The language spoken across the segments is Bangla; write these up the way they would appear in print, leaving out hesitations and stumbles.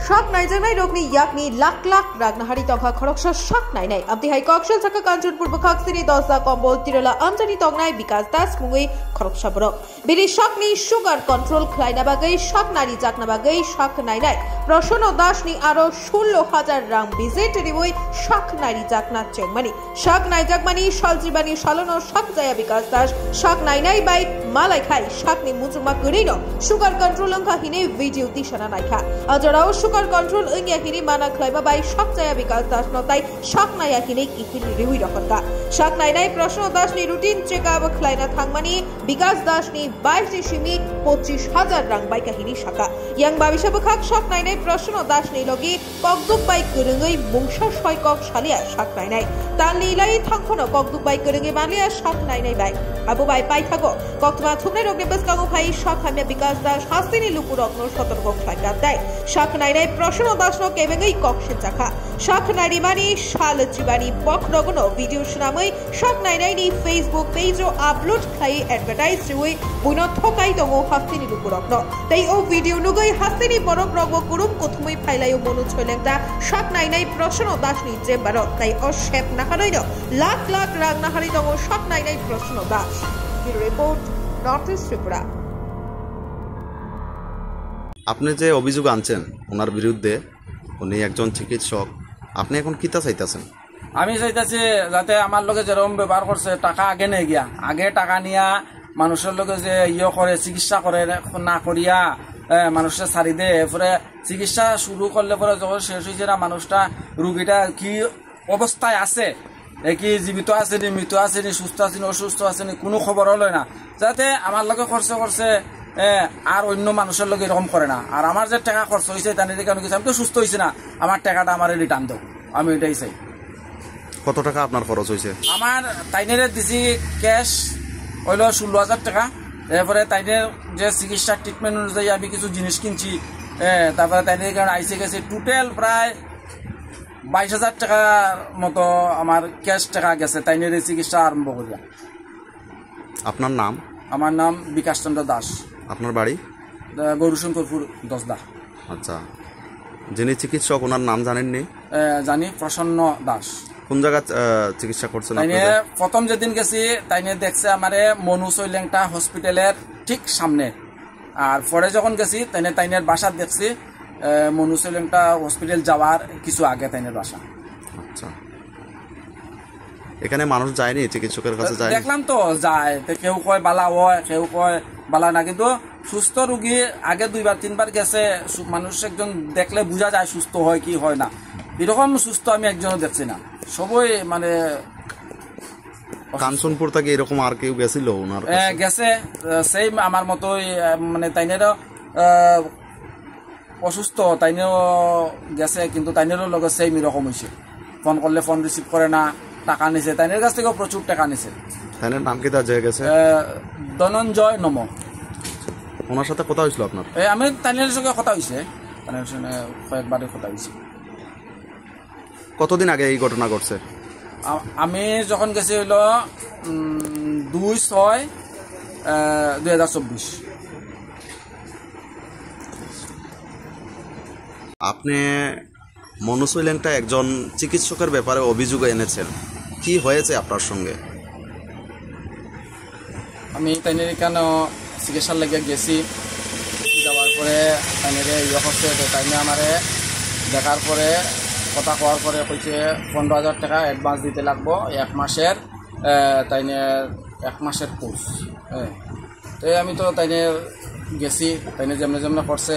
Shak Naijanai Rogni Yakni Lak Ragnahari Tongha Khoroksha Shak Nainai Abdi Hai Kokshal Saka Kanchanpur Bakaksini Dosa Kombol Tirala Amjani Tongnai Bikas Das Mungui Khoroksha Bro Biri Shakni Sugar Control Klaina Bagai Shak Nari Jakna Bagai Shak Nainai Proshono Dashni Aro 16,000 Rang Visit Riboi Shak Nari Jakna Chengmani Shak Nai Jakmani Shaljibani Shalono Shak Jaya Bikas Das Shak Nainai Bai Malai Khai Shakni Mujuma Kurino Sugar Control Angka Hine Video Tishana Naikha Ajarao Sugar Control Ingia Hini Mana Klaiba Bai Shak Jaya Bikas Das Notai Shak Naya Hine Ikini Rihui Rokanka Shak Nainai Proshono Dashni Routine Check Up Klaina Thangmani Bikas Dashni 22 Shimi 25,000 Rang Bai Kahini Shaka Yang Babisha Bakhak Shak Nainai Proshono Dashni Logi Kokduk Bai Kurungai Mungsha Shoykok Shalia Shak Nainai Tan Lilai Thangkono Kokduk Bai Kurungai Malia Shak Nainai Bai Abu Bai Pai Thago Koktuma Thumne Rogni Baskago Pai Shak Hamya Bikas Das Hastini Lupurokno Sotorgo Klaina Dai Shak Nainai Proshono Dashno Kebengai Kokshin Chaka Shak Narimani Shalachibani Bokrogono Video Shnamai Shak Nainai ni Facebook page o upload khai advertise riwi buino thokai tongo hastini lupurokno tai o video nugai hastini borok rogbo kurum kothumai phailayo monu choilengta Shak Nainai Proshono Dashni jembaro tai o shep naharoino lak rang nahari tongo Shak Nainai Proshono Dash Bureau report Northeast Tripura আপনি যে অভিযোগ আনছেন ওনার বিরুদ্ধে উনি একজন চিকিৎসক আপনি এখন কিতা চাইতাছেন আমি চাইতাছি যাতে আমার লগে যেরকম ব্যবহার করছে টাকা আগে নেই গিয়া আগে টাকা নিয়া মানুষের লগে যে করে চিকিৎসা করে না করিয়া মানুষের ছাড়ি দেয় এরপরে চিকিৎসা শুরু করলে পরে যখন শেষ হয়েছে না মানুষটা রুগীটা কি অবস্থায় আছে কি জীবিত আছে নি মৃত আছে নি সুস্থ আছে নি অসুস্থ আছে নি কোনো খবর হলো না যাতে আমার লগে খরচ করছে আর অন্য মানুষের লগে এরকম করে না আর আমার যে টাকা খরচ হয়েছে তার দিকে আমি কিছু আমি তো সুস্থ হয়েছি না আমার টাকাটা আমার রিটার্ন দাও আমি এটাই চাই কত টাকা আপনার খরচ হয়েছে আমার তাইনের দিছি ক্যাশ হইল 16,000 টাকা এরপরে তাইনের যে চিকিৎসা ট্রিটমেন্ট অনুযায়ী আমি কিছু জিনিস কিনছি তারপরে তাইনের কারণে আইসে গেছে টোটাল প্রায় 22,000 টাকার মতো আমার ক্যাশ টাকা গেছে তাইনের চিকিৎসা আরম্ভ করিয়া আপনার নাম আমার নাম বিকাশ চন্দ্র দাস আপনার বাড়ি গৌরশঙ্করপুর দশদা আচ্ছা যিনি চিকিৎসক ওনার নাম জানেননি জানি প্রসন্ন দাস কোন জায়গা চিকিৎসা করছেন তাইনে প্রথম যেদিন গেছি তাইনে দেখছে আমারে মনু সৈলেংটা হসপিটালের ঠিক সামনে আর পরে যখন গেছি তাইনের বাসা দেখছি মনু সৈলেংটা হসপিটাল যাওয়ার কিছু আগে তাইনের বাসা আচ্ছা এখানে মানুষ যায়নি চিকিৎসকের কাছে যায় দেখলাম তো যায় কেউ কয় বালা হয় কেউ কয় বালা না কিন্তু সুস্থ রোগী আগে 2বার 3বার গেছে মানুষ একজন দেখলে বোঝা যায় সুস্থ হয় কি হয় না এরকম সুস্থ আমি একজনও দেখছি না সবাই মানে কাঞ্চনপুর থেকে এরকম আর কেউ গেছিল ওনার গেছে সেই আমার মতোই মানে তাইনেরও অসুস্থ তাইনেও গেছে কিন্তু তাইনেরও লগে সেই এরকম হয়েছে ফোন করলে ফোন রিসিভ করে না টাকা নিছে তাইনের কাছ থেকেও প্রচুর টাকা নিছে তাইনের নাম কি তা গেছে ধনঞ্জয় নম ওনার সাথে কথা হয়েছিল আপনার আমি তাইনের সঙ্গে কথা হয়েছে তাইনের সঙ্গে কয়েকবারে কথা হয়েছে কতদিন আগে এই ঘটনা ঘটছে আমি যখন গেছি হইল 2/6/2024 আপনি মনুসৈলেংটা একজন চিকিৎসকের ব্যাপারে অভিযোগ এনেছেন কি হয়েছে আপনার সঙ্গে আমি তাইনের কেন চিকিৎসার লেগে গেছি যাওয়ার পরে তাইনের হচ্ছে তাইনে আমারে দেখার পরে কথা কওয়ার পরে কইছে 15,000 টাকা অ্যাডভান্স দিতে লাগবো 1 মাসের তাইনের 1 মাসের কোর্স তো আমি তো তাইনে গেছি তাইনে যেমনে করছে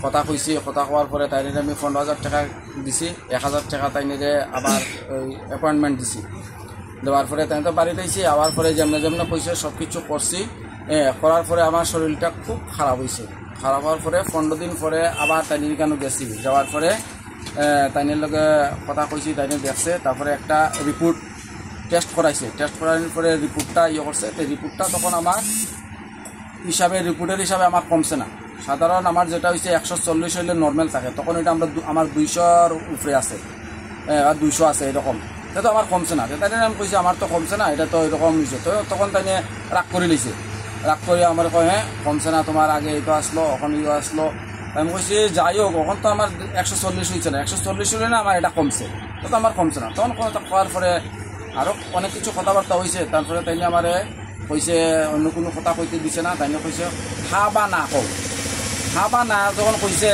কথা কইছি কথা কওয়ার পরে তাইনের আমি 15,000 টাকা দিছি 1,000 টাকা তাইনের আবার ওই অ্যাপয়েন্টমেন্ট দিছি দেওয়ার পরে তাই তো বাড়িতে আইছি আবার পরে যেমনে কইছে সব কিছু করছি করার পরে আমার শরীরটা খুব খারাপ হয়েছে খারাপ হওয়ার পরে 15 দিন পরে আবার তাইনের কেন গেছি যাওয়ার পরে তাইনের লগে কথা কইছি তাইনে দেখছে তারপরে একটা রিপোর্ট টেস্ট করাইছে টেস্ট করানোর পরে রিপোর্টটা করছে তো রিপোর্টটা তখন আমার রিপোর্টের হিসাবে আমার কমছে না সাধারণ আমার যেটা হয়েছে 140 হইলে নর্মাল থাকে তখন এটা আমার 200-র উপরে আছে আর 200 আছে এরকম তো আমার কমছে না তাই আমি কইছি আমার তো কমছে না এটা তো এরকম হয়েছে তো তখন তাই রাগ করে লিছে রাগ করে আমার কয় হ্যাঁ কমছে না তোমার আগে এইটা আসলো এখন আসলো আমি কইছি যাই হোক এখন তো আমার 140 হয়েছে না, 140 হলে না আমার এটা কমছে, তো আমার কমছে না। তখন কথা খাওয়ার পরে আরও অনেক কিছু কথাবার্তা হয়েছে। তারপরে তাই আমার কইছে অন্য কোনো কথা কইতে দিছে না, তাই কইছে হা বা না কও। হা বা না যখন কইছে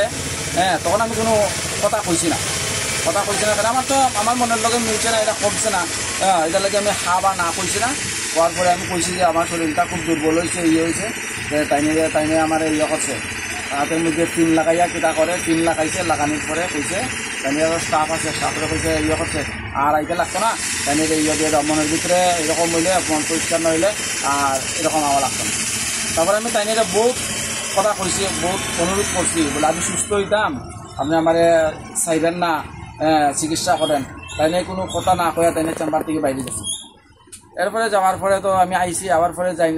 তখন আমি কোনো কথা কইছি না, কারণ আমার তো আমার মনের লগে মিলছে না, এটা কমছে না, এটার লাগে আমি হা বা না কইছি না। হওয়ার পরে আমি কইছি যে আমার শরীরটা খুব দুর্বল হয়েছে, হয়েছে, তাইনে আমার করছে হাতের মধ্যে পিন লাগাইয়া কিটা করে, পিন লাগাইছে, লাগানোর পরে কইছে তাইনে স্টাফ আছে, স্টাফরে কইছে করছে আর আইতে লাগতো না, তাইনে দিয়ে মনের ভিতরে এরকম হইলে মন পরিষ্কার নইলে আর এরকম আমার লাগতো না। তারপরে আমি তাইনে বহুত কথা কইছি, বহুত অনুরোধ করছি, বলে আমি সুস্থ হইতাম, আপনি আমার চাইবেন না, চিকিৎসা করেন। তাইনে কোনো কথা না কয়া তাইনে চেম্বার থেকে বাইরে গেছি। এরপরে যাওয়ার পরে তো আমি আইসি, আবার পরে যাই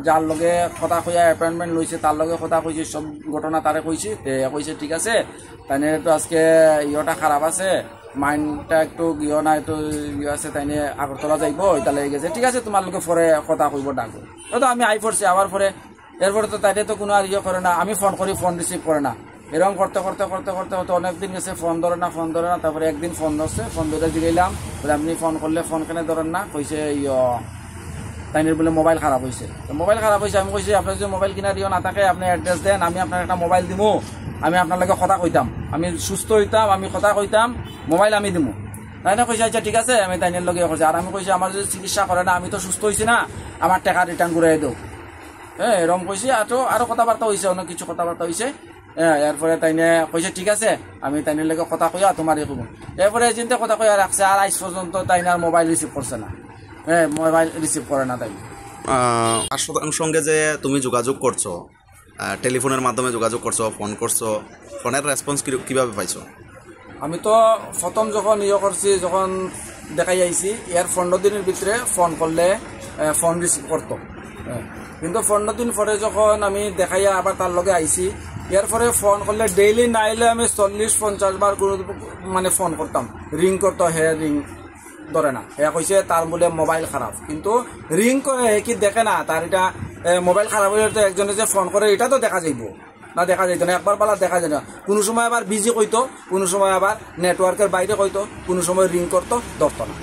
যার লগে কথা কইয়া অ্যাপয়েন্টমেন্ট লইছে তার লগে কথা কইছি, সব ঘটনা তারে কইছি। কইছে ঠিক আছে, তাইনে তো আজকে ইয়েটা খারাপ আছে, মাইন্ডটা একটু না একটু আছে, তাইনে আগরতলা যাইব, এটা লেগে গেছে, ঠিক আছে তোমার লোকে পরে কথা কইব ডাকবো। তো আমি আই পড়ছি। আবার পরে এরপরে তো তাইনে তো কোনো আর করে না, আমি ফোন করি, ফোন রিসিভ করে না, এরকম করতে করতে করতে করতে হয়তো অনেকদিন গেছে, ফোন ধরে না। তারপরে একদিন ফোন ধরছে, ফোন ধরে জিগাইলাম বলে আপনি ফোন করলে ফোন কেন ধরেন না, কইছে তাইনের বলে মোবাইল খারাপ হয়েছে। তো মোবাইল খারাপ হয়েছে, আমি কইছি আপনার যদি মোবাইল কিনা দিও না থাকে আপনি অ্যাড্রেস দেন, আমি আপনার একটা মোবাইল দিব, আমি আপনার লাগে কথা কইতাম, আমি সুস্থ হইতাম, আমি কথা কইতাম, মোবাইল আমি দিব। তাইনে কইছে আচ্ছা ঠিক আছে, আমি তাইনের লগে কইছি। আর আমি কইছি আমার যদি চিকিৎসা করে না, আমি তো সুস্থ হয়েছি না, আমার টাকা রিটার্ন করে দেও, এরকম কইছি। আরো কথাবার্তা হয়েছে, অনেক কিছু কথাবার্তা হয়েছে। এরপরে তাইনে কইছে ঠিক আছে, আমি তাইনের লগে কথা কইয়া তোমার কব। এরপরে চিন্তা কথা কইয়া রাখছে, আর আজ পর্যন্ত তাইনার মোবাইল রিসিভ করছে না, মোবাইল রিসিভ করে না। তাই সঙ্গে যে তুমি যোগাযোগ করছো, টেলিফোনের মাধ্যমে যোগাযোগ করছো, ফোন করছো, ফোনের রেসপন্স কিভাবে পাইছো? আমি তো প্রথম যখন করছি, যখন দেখাই আইছি, এর 15 দিনের ভিতরে ফোন করলে ফোন রিসিভ করতো, কিন্তু 15 দিন পরে যখন আমি দেখাইয়া আবার তার লগে আইছি, এরপরে ফোন করলে ডেইলি নাইলে আমি 40-50 বার মানে ফোন করতাম, রিং করতো, রিং ধরে না, কইছে তার বলে মোবাইল খারাপ, কিন্তু রিং করে কি দেখে না, তার এটা মোবাইল খারাপ হলে তো একজনে যে ফোন করে এটা তো দেখা যাইব না, দেখা যাইতো না, একবার পালা দেখা যায় না। কোনো সময় আবার বিজি কইতো, কোনো সময় আবার নেটওয়ার্কের বাইরে কইতো, কোনো সময় রিং করতো, ধরতো না।